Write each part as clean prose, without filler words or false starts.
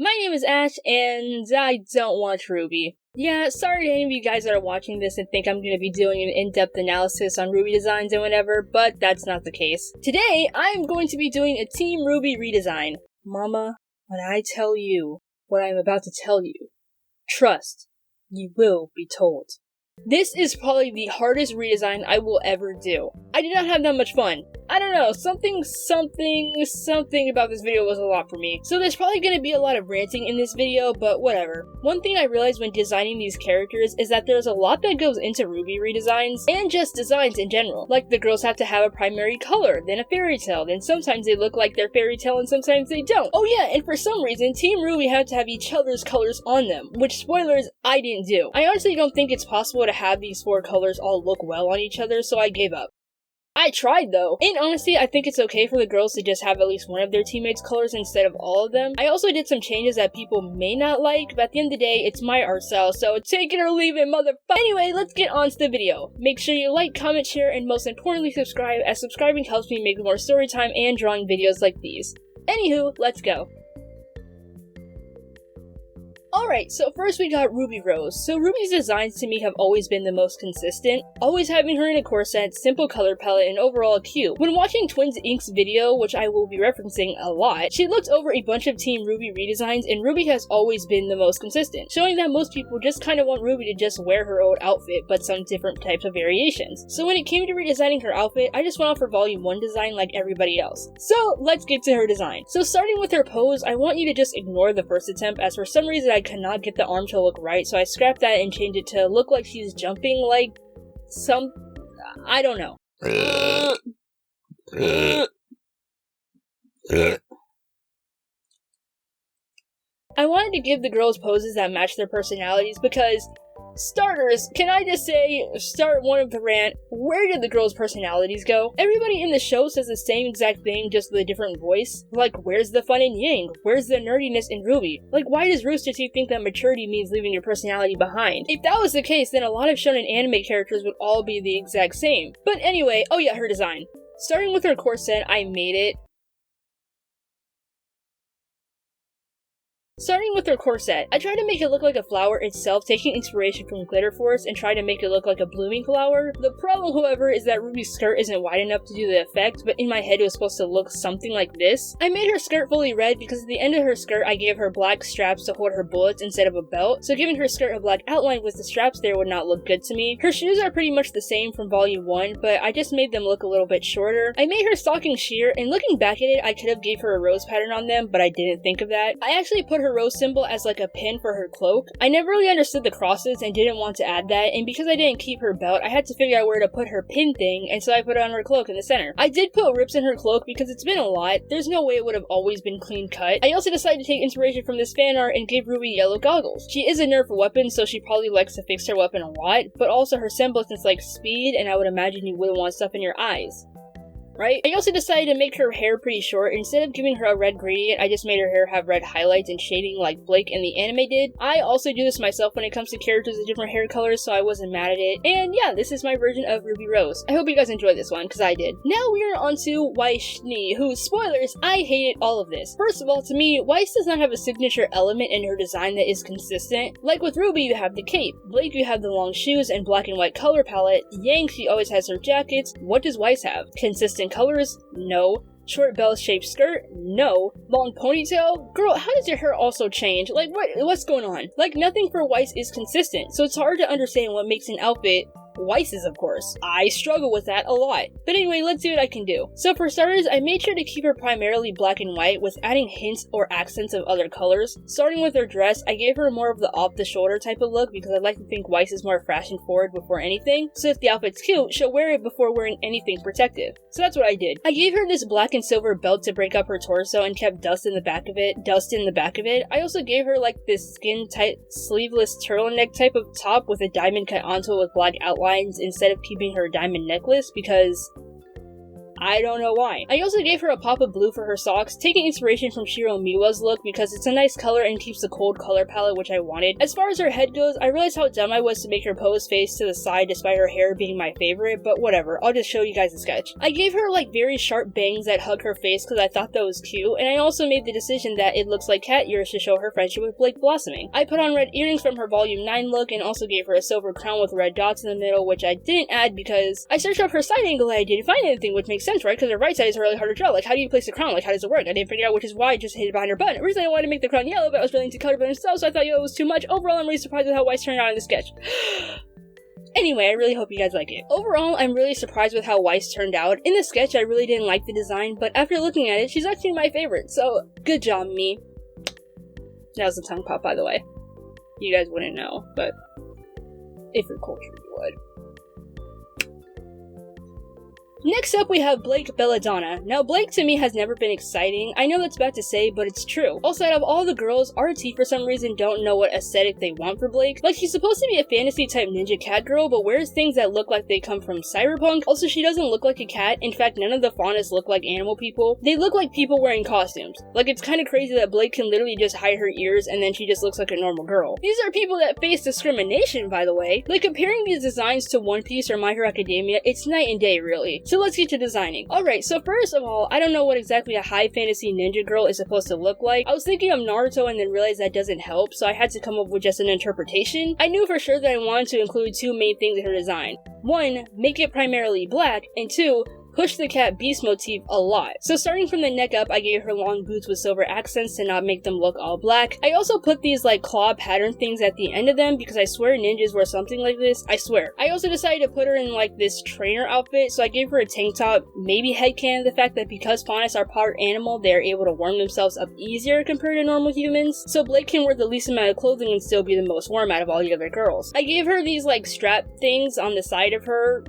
My name is Ash, and I don't watch Rwby. Yeah, sorry to any of you guys that are watching this and think I'm going to be doing an in-depth analysis on Rwby designs and whatever, but that's not the case. Today, I'm going to be doing a Team Rwby redesign. Mama, when I tell you what I'm about to tell you, trust, you will be told. This is probably the hardest redesign I will ever do. I did not have that much fun. I don't know, something about this video was a lot for me. So there's probably going to be a lot of ranting in this video, but whatever. One thing I realized when designing these characters is that there's a lot that goes into Rwby redesigns, and just designs in general. Like the girls have to have a primary color, then a fairy tale, then sometimes they look like they're fairy tale and sometimes they don't. Oh yeah, and for some reason, Team Rwby had to have each other's colors on them, which spoilers, I didn't do. I honestly don't think it's possible to have these four colors all look well on each other, so I gave up. I tried though. In honesty, I think it's okay for the girls to just have at least one of their teammates' colors instead of all of them. I also did some changes that people may not like, but at the end of the day, it's my art style, so take it or leave it, motherfucker. Anyway, let's get on to the video. Make sure you like, comment, share, and most importantly subscribe, as subscribing helps me make more storytime and drawing videos like these. Anywho, let's go. Alright, so first we got Ruby Rose. So Ruby's designs to me have always been the most consistent, always having her in a corset, simple color palette, and overall cute. When watching Twins Inc.'s video, which I will be referencing a lot, she looked over a bunch of Team Rwby redesigns, and Ruby has always been the most consistent, showing that most people just kinda want Ruby to just wear her old outfit, but some different types of variations. So when it came to redesigning her outfit, I just went off for Volume 1 design like everybody else. So let's get to her design. So starting with her pose, I want you to just ignore the first attempt, as for some reason I cannot get the arm to look right, so I scrapped that and changed it to look like she's jumping like I don't know. I wanted to give the girls poses that match their personalities because, starters, can I just say, start one of the rant, where did the girls' personalities go? Everybody in the show says the same exact thing, just with a different voice. Like, where's the fun in Yang? Where's the nerdiness in Rwby? Like, why does Rooster Teeth think that maturity means leaving your personality behind? If that was the case, then a lot of shonen anime characters would all be the exact same. But anyway, oh yeah, her design. Starting with her corset, I made it. Starting with her corset, I tried to make it look like a flower itself, taking inspiration from Glitter Force and tried to make it look like a blooming flower. The problem, however, is that Ruby's skirt isn't wide enough to do the effect, but in my head it was supposed to look something like this. I made her skirt fully red because at the end of her skirt I gave her black straps to hold her bullets instead of a belt, so giving her skirt a black outline with the straps there would not look good to me. Her shoes are pretty much the same from Volume 1, but I just made them look a little bit shorter. I made her stockings sheer, and looking back at it, I could have gave her a rose pattern on them, but I didn't think of that. I actually put her rose symbol as like a pin for her cloak. I never really understood the crosses and didn't want to add that, and because I didn't keep her belt, I had to figure out where to put her pin thing, and so I put it on her cloak in the center. I did put rips in her cloak because it's been a lot. There's no way it would have always been clean cut. I also decided to take inspiration from this fan art and give Rwby yellow goggles. She is a nerf weapon, so she probably likes to fix her weapon a lot, but also her semblance is like speed, and I would imagine you wouldn't want stuff in your eyes. Right? I also decided to make her hair pretty short. Instead of giving her a red gradient, I just made her hair have red highlights and shading like Blake in the anime did. I also do this myself when it comes to characters with different hair colors, so I wasn't mad at it. And yeah, this is my version of Ruby Rose. I hope you guys enjoyed this one, because I did. Now we are on to Weiss, who, spoilers, I hated all of this. First of all, to me, Weiss does not have a signature element in her design that is consistent. Like with Rwby, you have the cape. Blake, you have the long shoes and black and white color palette. Yang, she always has her jackets. What does Weiss have? Consistent colors? No. Short bell-shaped skirt? No. Long ponytail? Girl, how does your hair also change? Like, what's going on? Like, nothing for Weiss is consistent, so it's hard to understand what makes an outfit Weiss's, of course. I struggle with that a lot. But anyway, let's see what I can do. So for starters, I made sure to keep her primarily black and white with adding hints or accents of other colors. Starting with her dress, I gave her more of the off-the-shoulder type of look because I like to think Weiss is more fashion-forward before anything. So if the outfit's cute, she'll wear it before wearing anything protective. So that's what I did. I gave her this black and silver belt to break up her torso and kept dust in the back of it. I also gave her like this skin-tight, sleeveless turtleneck type of top with a diamond cut onto it with black outlines instead of keeping her diamond necklace because I don't know why. I also gave her a pop of blue for her socks, taking inspiration from Shiro Miwa's look because it's a nice color and keeps the cold color palette which I wanted. As far as her head goes, I realized how dumb I was to make her pose face to the side despite her hair being my favorite, but whatever, I'll just show you guys the sketch. I gave her like very sharp bangs that hug her face because I thought that was cute, and I also made the decision that it looks like cat ears to show her friendship with Blake blossoming. I put on red earrings from her volume 9 look and also gave her a silver crown with red dots in the middle, which I didn't add because I searched up her side angle and I didn't find anything, which makes sense, right? Because her right side is really hard to draw. Like, how do you place the crown? Like, how does it work? I didn't figure out, which is why I just hid it behind her butt. Originally, I wanted to make the crown yellow, but I was willing to color it himself, so I thought yellow was too much. Overall, I'm really surprised with how Weiss turned out in the sketch. Anyway, I really hope you guys like it. Overall, I'm really surprised with how Weiss turned out. In the sketch, I really didn't like the design, but after looking at it, she's actually my favorite, so good job, me. That was a tongue pop, by the way. You guys wouldn't know, but if you're cultured, you would. Next up, we have Blake Belladonna. Now, Blake to me has never been exciting. I know that's bad to say, but it's true. Also, out of all the girls, RT for some reason don't know what aesthetic they want for Blake. Like, she's supposed to be a fantasy-type ninja cat girl, but wears things that look like they come from cyberpunk. Also, she doesn't look like a cat. In fact, none of the faunas look like animal people. They look like people wearing costumes. Like, it's kind of crazy that Blake can literally just hide her ears and then she just looks like a normal girl. These are people that face discrimination, by the way. Like, comparing these designs to One Piece or My Hero Academia, it's night and day, really. So let's get to designing. Alright, so first of all, I don't know what exactly a high fantasy ninja girl is supposed to look like. I was thinking of Naruto and then realized that doesn't help, so I had to come up with just an interpretation. I knew for sure that I wanted to include two main things in her design. One, make it primarily black, and two, push the cat beast motif a lot. So starting from the neck up, I gave her long boots with silver accents to not make them look all black. I also put these like claw pattern things at the end of them because I swear ninjas wear something like this. I swear. I also decided to put her in like this trainer outfit, so I gave her a tank top, maybe headcanon the fact that because faunas are part animal, they are able to warm themselves up easier compared to normal humans. So Blake can wear the least amount of clothing and still be the most warm out of all the other girls. I gave her these like strap things on the side of her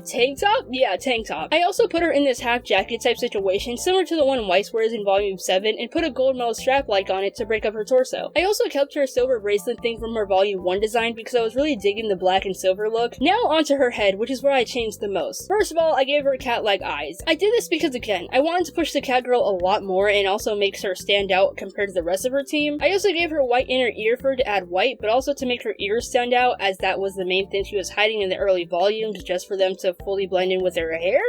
tank top? Yeah, tank top. I also put her in this half jacket type situation, similar to the one Weiss wears in volume 7, and put a gold metal strap like on it to break up her torso. I also kept her silver bracelet thing from her volume 1 design because I was really digging the black and silver look. Now onto her head, which is where I changed the most. First of all, I gave her cat-like eyes. I did this because again, I wanted to push the cat girl a lot more and also makes her stand out compared to the rest of her team. I also gave her white inner ear fur to add white, but also to make her ears stand out, as that was the main thing she was hiding in the early volumes, just for them to fully blend in with her hair.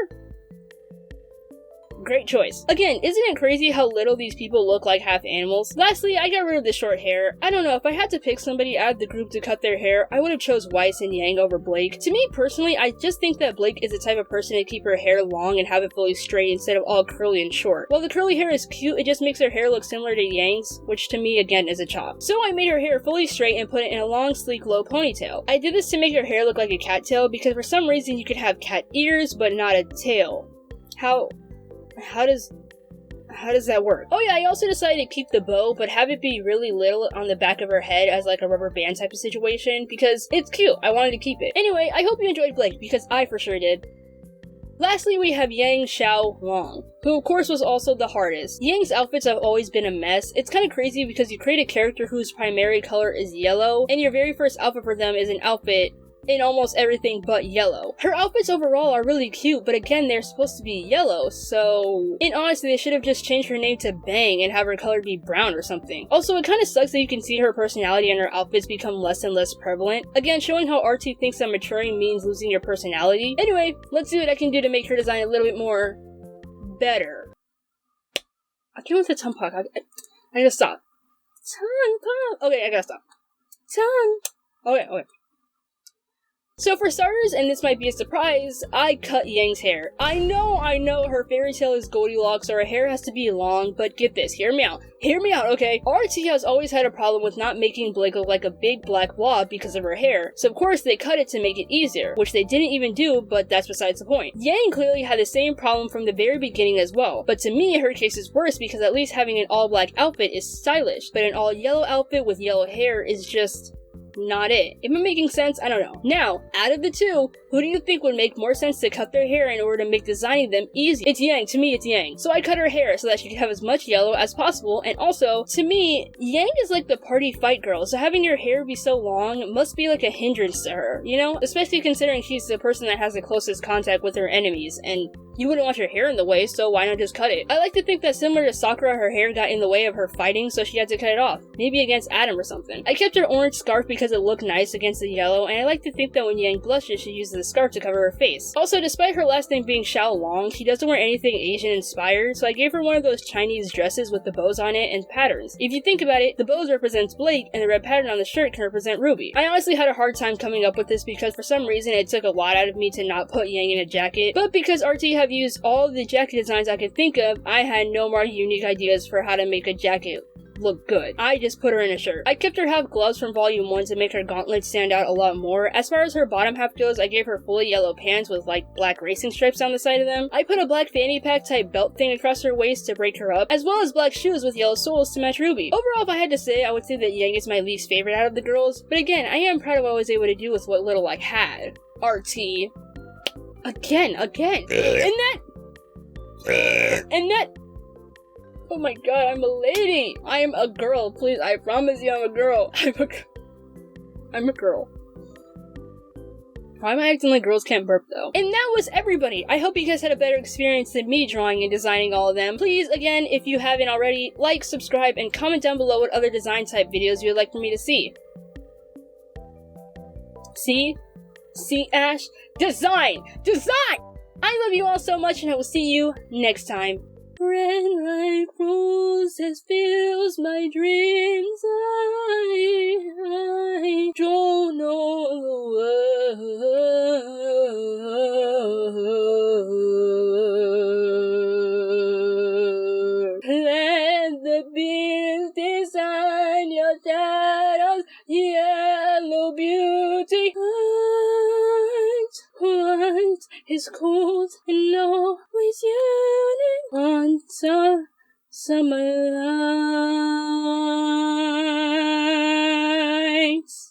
Great choice. Again, isn't it crazy how little these people look like half animals? Lastly, I got rid of the short hair. I don't know, if I had to pick somebody out of the group to cut their hair, I would have chose Weiss and Yang over Blake. To me personally, I just think that Blake is the type of person to keep her hair long and have it fully straight instead of all curly and short. While the curly hair is cute, it just makes her hair look similar to Yang's, which to me again is a chop. So I made her hair fully straight and put it in a long, sleek, low ponytail. I did this to make her hair look like a cat tail because for some reason you could have cat ears but not a tail. How does that work? Oh yeah, I also decided to keep the bow, but have it be really little on the back of her head as like a rubber band type of situation, because it's cute. I wanted to keep it. Anyway, I hope you enjoyed Blake, because I for sure did. Lastly, we have Yang Xiao Long, who of course was also the hardest. Yang's outfits have always been a mess. It's kind of crazy because you create a character whose primary color is yellow, and your very first outfit for them is an outfit in almost everything but yellow. Her outfits overall are really cute, but again, they're supposed to be yellow, so in honesty, they should have just changed her name to Bang and have her color be brown or something. Also, it kind of sucks that you can see her personality and her outfits become less and less prevalent. Again, showing how RT thinks that maturing means losing your personality. Anyway, let's see what I can do to make her design a little bit more better. I can't with the tongue pop. I gotta stop. Tongue pop. Okay, I gotta stop. Tongue. Okay. So for starters, and this might be a surprise, I cut Yang's hair. I know, her fairy tale is Goldilocks, or her hair has to be long, but get this, hear me out, okay? RT has always had a problem with not making Blake look like a big black blob because of her hair, so of course they cut it to make it easier, which they didn't even do, but that's besides the point. Yang clearly had the same problem from the very beginning as well, but to me, her case is worse because at least having an all-black outfit is stylish, but an all-yellow outfit with yellow hair is just not it. Am I making sense? I don't know. Now, out of the two, who do you think would make more sense to cut their hair in order to make designing them easy? It's Yang. To me, it's Yang. So I cut her hair so that she could have as much yellow as possible, and also, to me, Yang is like the party fight girl, so having your hair be so long must be like a hindrance to her, you know? Especially considering she's the person that has the closest contact with her enemies, and You wouldn't want your hair in the way, so why not just cut it? I like to think that similar to Sakura, her hair got in the way of her fighting, so she had to cut it off. Maybe against Adam or something. I kept her orange scarf because it looked nice against the yellow, and I like to think that when Yang blushes, she uses the scarf to cover her face. Also, despite her last name being Xiao Long, she doesn't wear anything Asian inspired, so I gave her one of those Chinese dresses with the bows on it and patterns. If you think about it, the bows represents Blake, and the red pattern on the shirt can represent Ruby. I honestly had a hard time coming up with this because for some reason it took a lot out of me to not put Yang in a jacket, but because RT have used all the jacket designs I could think of, I had no more unique ideas for how to make a jacket look good. I just put her in a shirt. I kept her half gloves from volume 1 to make her gauntlets stand out a lot more. As far as her bottom half goes, I gave her fully yellow pants with like black racing stripes down the side of them. I put a black fanny pack type belt thing across her waist to break her up, as well as black shoes with yellow soles to match Ruby. Overall, if I had to say, I would say that Yang is my least favorite out of the girls, but again, I am proud of what I was able to do with what little I had. RT. Again. And that. Oh my god, I'm a lady! I am a girl, please, I promise you I'm a girl. I'm a girl. Why am I acting like girls can't burp though? And that was everybody! I hope you guys had a better experience than me drawing and designing all of them. Please, again, if you haven't already, like, subscribe, and comment down below what other design type videos you would like for me to see. See, Ash? Design! I love you all so much, and I will see you next time. Red like roses fills my dreams. I don't know the word. Let the beams design your shadows, yellow beauty. White is cold and always yearning on summer nights.